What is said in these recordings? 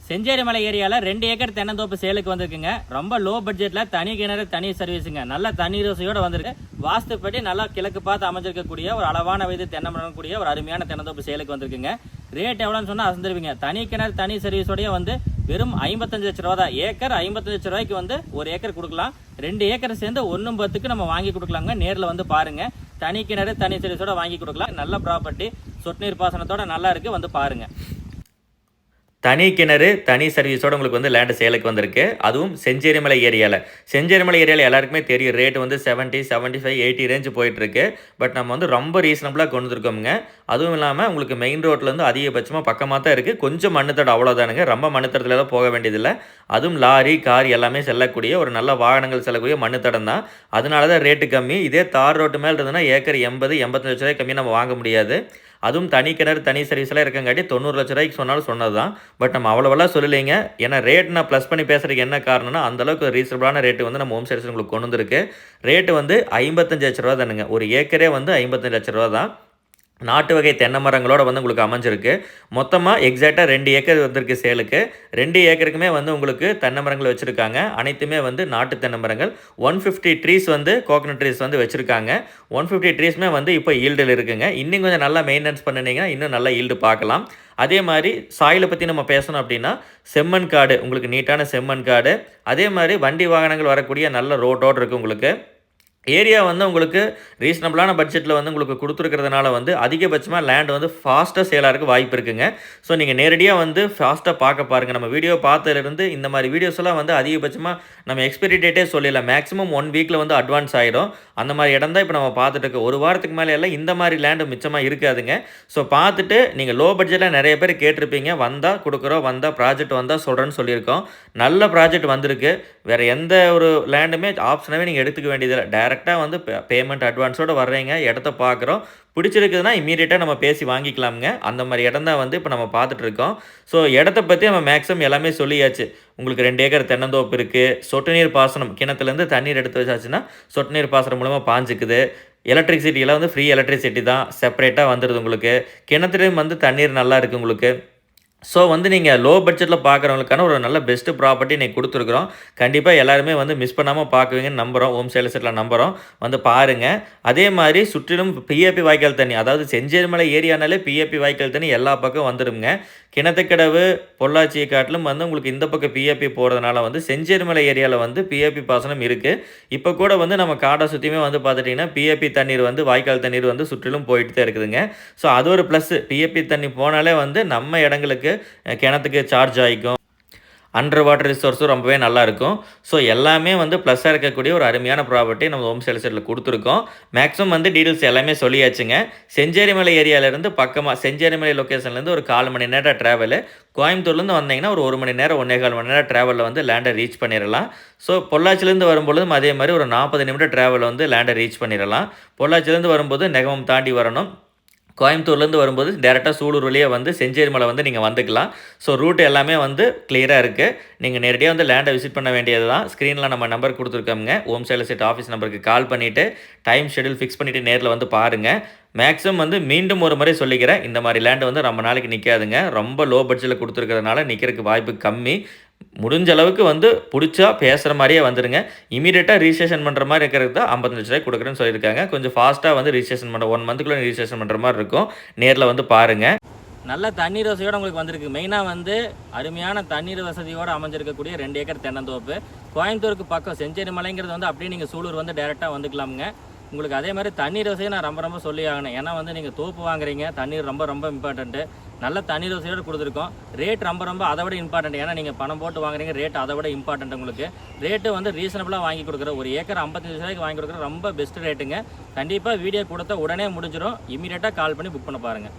செஞ்சேரி மலை ஏரியாவில் 2 ஏக்கர் தென்னந்தோப்பு சேலுக்கு வந்திருக்குங்க. ரொம்ப லோ பட்ஜெட்டில் தனி கிணறு தனி சர்வீஸுங்க. நல்ல தண்ணீர் வசதியோடு வந்திருக்கு. வாஸ்துப்படி நல்லா கிழக்கு பார்த்து அமைஞ்சிருக்கக்கூடிய ஒரு அளவான வயது தென்னை மரக்கூடிய ஒரு அருமையான தென்னந்தோப்பு சேலுக்கு வந்திருக்குங்க. ரேட் எவ்வளோன்னு சொன்னால் அசந்துருவீங்க. தனி கிணறு தனி சர்வீஸோடய வந்து வெறும் 55 லட்ச ரூபா தான். ஏக்கர் 55 லட்ச ரூபாய்க்கு வந்து ஒரு ஏக்கர் கொடுக்கலாம். 2 ஏக்கர் சேர்ந்து 1/10 நம்ம வாங்கி கொடுக்கலாங்க. நேரில் வந்து பாருங்க. தனி கிணறு தனி சர்வீஸோட வாங்கி கொடுக்கலாம். நல்ல ப்ராப்பர்ட்டி, சொட்டு நீர் பாசனத்தோட நல்லா இருக்கு. வந்து பாருங்க. தனி கிணறு தனி சர்வீஸோடு உங்களுக்கு வந்து லேண்டு சேலுக்கு வந்திருக்கு. அதுவும் செஞ்சேரிமலை ஏரியாவில். செஞ்சேரிமலை ஏரியாவில் எல்லாருக்குமே தெரியும் ரேட் வந்து 70, 75, 80 ரேஞ்சு போயிட்டுருக்கு. பட் நம்ம வந்து ரொம்ப ரீசனபிளாக கொண்டு வந்துருக்கோமுங்க. அதுவும் இல்லாமல் உங்களுக்கு மெயின் ரோட்லேருந்து அதிகபட்சமாக பக்கமாக தான் இருக்குது. கொஞ்சம் மண்ணுத்தடம் அவ்வளோதானுங்க. ரொம்ப மண்ணுத்தடத்தில் போக வேண்டியதில்லை. அதுவும் லாரி கார் எல்லாமே செல்லக்கூடிய ஒரு நல்ல வாகனங்கள் செல்லக்கூடிய மண்ணுத்தடம் தான். அதனால தான் ரேட்டு கம்மி. இதே தார் ரோட்டு மேலே இருந்ததுன்னா ஏக்கர் 80, 85 லட்ச ரூபாய் கம்மி நம்ம வாங்க முடியாது. அதுவும் தனி கிணறு தனி சர்வீஸ்லாம் இருக்கங்காட்டி 90 லட்ச ரூபாய்க்கு சொன்னாலும் சொன்னது தான். பட் நம்ம அவ்வளோவெல்லாம் சொல்லலைங்க. ஏன்னா ரேட் நான் ப்ளஸ் பண்ணி பேசுகிறதுக்கு என்ன காரணம்னா அந்தளவுக்கு ரீசனபிளான ரேட்டு வந்து நம்ம ஹோம் சர்வீஸ் உங்களுக்கு கொண்டு வந்திருக்கு. ரேட்டு வந்து 55 லட்ச ரூபா தானுங்க. ஒரு ஏக்கரே வந்து 55 லட்ச ரூபா தான். நாட்டு வகை தென்னை மரங்களோட வந்து உங்களுக்கு அமைஞ்சிருக்கு. மொத்தமாக எக்ஸாக்டாக 2 ஏக்கர் வந்திருக்கு சேலுக்கு. 2 ஏக்கருக்குமே வந்து உங்களுக்கு தென்னை மரங்கள் வச்சுருக்காங்க. அனைத்துமே வந்து நாட்டு தென்னை மரங்கள். 150 ட்ரீஸ் வந்து கோகனட் ட்ரீஸ் வந்து வச்சுருக்காங்க. 150 ட்ரீஸ்மே வந்து இப்போ ஈல்டில் இருக்குங்க. இன்னும் கொஞ்சம் நல்லா மெயின்டெனன்ஸ் பண்ணினீங்கன்னா இன்னும் நல்லா ஈல்டு பார்க்கலாம். அதே மாதிரி சாயிலை பற்றி நம்ம பேசணும் அப்படின்னா செம்மண் காடு, உங்களுக்கு நீட்டான செம்மண் காடு. அதே மாதிரி வண்டி வாகனங்கள் வரக்கூடிய நல்ல ரோட்டோடு இருக்குது உங்களுக்கு. ஏரியா வந்து உங்களுக்கு ரீசனபிளான பட்ஜெட்டில் வந்து உங்களுக்கு கொடுத்துருக்கிறதுனால வந்து அதிகபட்சமாக லேண்ட் வந்து ஃபாஸ்ட்டாக சேலாகிறதுக்கு வாய்ப்பு இருக்குங்க. ஸோ நீங்கள் நேரடியாக வந்து ஃபாஸ்ட்டாக பார்க்க பாருங்கள். நம்ம வீடியோ பார்த்ததுலேருந்து இந்த மாதிரி வீடியோஸ்லாம் வந்து அதிகபட்சமாக நம்ம எக்ஸ்பைரி டேட்டே சொல்லிடலாம். மேக்ஸிமம் 1 வீக்கில் வந்து அட்வான்ஸ் ஆகிடும். அந்த மாதிரி இடம் தான் இப்போ நம்ம பார்த்துட்டு இருக்கோம். ஒரு வாரத்துக்கு மேலே எல்லாம் இந்த மாதிரி லேண்டு மிச்சமாக இருக்காதுங்க. ஸோ பார்த்துட்டு நீங்கள் லோ பட்ஜெட்டில் நிறைய பேர் கேட்டிருப்பீங்க. வந்தால் கொடுக்குறோம், வந்தால் ப்ராஜெக்ட் வந்தால் சொல்கிறேன்னு சொல்லியிருக்கோம். நல்ல ப்ராஜெக்ட் வந்திருக்கு. வேறு எந்த ஒரு லேண்டுமே ஆப்ஷனாகவே நீங்கள் எடுத்துக்க வேண்டியதில்லை. டேரெக்டாக வந்து பேமெண்ட் அட்வான்ஸோடு வர்றீங்க, இடத்த பார்க்குறோம், பிடிச்சிருக்குதுன்னா இம்மீடியட்டாக நம்ம பேசி வாங்கிக்கலாமுங்க. அந்த மாதிரி இடம் தான் வந்து இப்போ நம்ம பார்த்துட்ருக்கோம். ஸோ இடத்த பற்றி நம்ம மேக்ஸிமம் எல்லாமே சொல்லியாச்சு. உங்களுக்கு 2 ஏக்கர் தென்னந்தோப்பு இருக்குது. சொட்டு நீர் பாசனம் கிணத்துலேருந்து தண்ணீர் எடுத்து வச்சாச்சுன்னா சொட்டு நீர் பாசனம் மூலமாக பாஞ்சிக்குது. எலக்ட்ரிசிட்டியெல்லாம் வந்து ஃப்ரீ எலக்ட்ரிசிட்டி தான், செப்பரேட்டாக வந்துடுது உங்களுக்கு. கிணத்துலேயும் வந்து தண்ணீர் நல்லா இருக்குது உங்களுக்கு. ஸோ வந்து நீங்கள் லோ பட்ஜெட்டில் பார்க்குறவங்களுக்கான ஒரு நல்ல பெஸ்ட்டு ப்ராப்பர்ட்டி நீங்கள் கொடுத்துருக்குறோம். கண்டிப்பாக எல்லாருமே வந்து மிஸ் பண்ணாமல் பார்க்குவீங்கன்னு நம்புகிறோம். ஹோம் சேல் செட்டில் நம்புகிறோம். வந்து பாருங்கள். அதே மாதிரி சுற்றிலும் பிஏபி வாய்க்கால் தண்ணி, அதாவது செஞ்சேரிமலை ஏரியானாலே பிஏபி வாய்க்கால் தண்ணி எல்லா பக்கம் வந்துடுங்க. கிணத்துக்கடவு பொள்ளாச்சியை காட்டிலும் வந்து உங்களுக்கு இந்த பக்கம் பிஏபி போகிறதுனால வந்து செஞ்சேரிமலை ஏரியாவில் வந்து பிஏபி பாசனம் இருக்குது. இப்போ கூட வந்து நம்ம காடை சுற்றியுமே வந்து பார்த்துட்டிங்கன்னா பிஏபி தண்ணீர் வந்து வாய்க்கால் தண்ணீர் வந்து சுற்றிலும் போயிட்டு தான் இருக்குதுங்க. ஸோ அது ஒரு ப்ளஸ்ஸு. பிஏபி தண்ணி போனாலே வந்து நம்ம இடங்களுக்கு கிணத்துக்கு சார்ஜ் ஆகிக்கும். அண்டர் வாட்டர் ரிசோர்ஸும் ரொம்பவே நல்லாயிருக்கும். ஸோ எல்லாமே வந்து ப்ளஸ்ஸாக இருக்கக்கூடிய ஒரு அருமையான ப்ராப்பர்ட்டி நம்ம ஹோம் சேல் செட்டில் கொடுத்துருக்கோம். மேக்ஸிமம் வந்து டீட்டெயில்ஸ் எல்லாமே சொல்லியாச்சுங்க. செஞ்சேரிமலை ஏரியாவிலேருந்து பக்கமாக செஞ்சேரிமலை லொக்கேஷன்லேருந்து ஒரு 1/4 மணி நேரம் ட்ராவலு. கோயம்புத்தூர்லேருந்து வந்தீங்கன்னா ஒரு 1 மணி நேரம் 1.25 மணி நேரம் ட்ராவலில் வந்து லேண்டை ரீச் பண்ணிடலாம். ஸோ பொள்ளாச்சிலேருந்து வரும்பொழுதும் அதே மாதிரி ஒரு 40 நிமிடம் ட்ராவல் வந்து லேண்டை ரீச் பண்ணிடலாம். பொள்ளாச்சிலேருந்து வரும்போது நெகமம் தாண்டி வரணும். கோயம்புத்தூர்லேருந்து வரும்போது டேரெக்டாக சூலூர் வழியே வந்து செஞ்சேரிமலை வந்து நீங்கள் வந்துக்கலாம். ஸோ ரூட் எல்லாமே வந்து கிளியராக இருக்குது. நீங்கள் நேரடியாக வந்து லேண்டை விசிட் பண்ண வேண்டியது தான். ஸ்க்ரீனில் நம்ம நம்பர் கொடுத்துருக்கோங்க. ஹோம் சேல் செட் ஆஃபீஸ் நம்பருக்கு கால் பண்ணிவிட்டு டைம் ஷெடியூல் ஃபிக்ஸ் பண்ணிவிட்டு நேரில் வந்து பாருங்கள். மேக்ஸிமம் வந்து மீண்டும் ஒரு முறை சொல்லிக்கிறேன், இந்த மாதிரி லேண்டு வந்து ரொம்ப நாளைக்கு நிற்காதுங்க. ரொம்ப லோ பட்ஜெட்டில் கொடுத்துருக்கிறதுனால நிற்கிறதுக்கு வாய்ப்பு கம்மி. முடிஞ்ச அளவுக்கு வந்து பிடிச்சா பேசுகிற மாதிரியே வந்துடுங்க. இமீடியட்டாக ரிஜிஸ்ட்ரேஷன் பண்ணுற மாதிரி இருக்கிறது தான் 55 லட்ச ரூபாய் கொடுக்குறேன்னு சொல்லியிருக்காங்க. கொஞ்சம் ஃபாஸ்ட்டாக வந்து ரிஜிஸ்ட்ரேஷன் பண்ணுற 1 மந்த்துக்குள்ளே ரிஜிஸ்ட்ரேஷன் பண்ணுற மாதிரி இருக்கும். நேரில் வந்து பாருங்கள். நல்ல தண்ணீர் வசதியோடு உங்களுக்கு வந்திருக்கு. மெயினாக வந்து அருமையான தண்ணீர் வசதியோடு அமைஞ்சிருக்கக்கூடிய 2 ஏக்கர் தென்னந்தோப்பு. கோயம்புத்தூருக்கு பக்கம் செஞ்சேரி மலைங்கிறது வந்து அப்படியே நீங்கள் சூலூர் வந்து டேரெக்டாக வந்துக்கலாமுங்க. உங்களுக்கு அதே மாதிரி தண்ணீர் வசதியை நான் ரொம்ப சொல்லி ஆகணும். ஏன்னா வந்து நீங்கள் தோப்பு வாங்குறீங்க, தண்ணீர் ரொம்ப இம்பார்ட்டண்ட்டு. நல்ல தண்ணீர் வசதியோடு கொடுத்துருக்கோம். ரேட் ரொம்ப அதை விட இம்பார்ட்டன்ட். ஏன்னா நீங்கள் பணம் போட்டு வாங்குறீங்க, ரேட் அதை விட இம்பார்ட்டன்ட் உங்களுக்கு. ரேட்டு வந்து ரீசனபிளாக வாங்கி கொடுக்குற ஒரு ஏக்கர் 55 ரூபாய்க்கு வாங்கி கொடுக்குற ரொம்ப பெஸ்ட் ரேட்டுங்க. கண்டிப்பாக வீடியோ கொடுத்த உடனே முடிஞ்சிடும். இமீடியட்டாக கால் பண்ணி புக் பண்ண பாருங்கள்.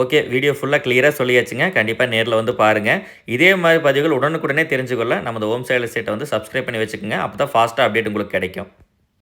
ஓகே, வீடியோ ஃபுல்லாக கிளியராக சொல்லியாச்சுங்க. கண்டிப்பாக நேரில் வந்து பாருங்கள். இதே மாதிரி பதிவுகள் உடனுக்குடனே தெரிஞ்சுக்கொள்ள நம்ம ஹோம் சேல் செட்டை வந்து சப்ஸ்கிரைப் பண்ணி வச்சுக்கோங்க. அப்போ தான் ஃபாஸ்ட்டாக அப்டேட் உங்களுக்கு கிடைக்கும்.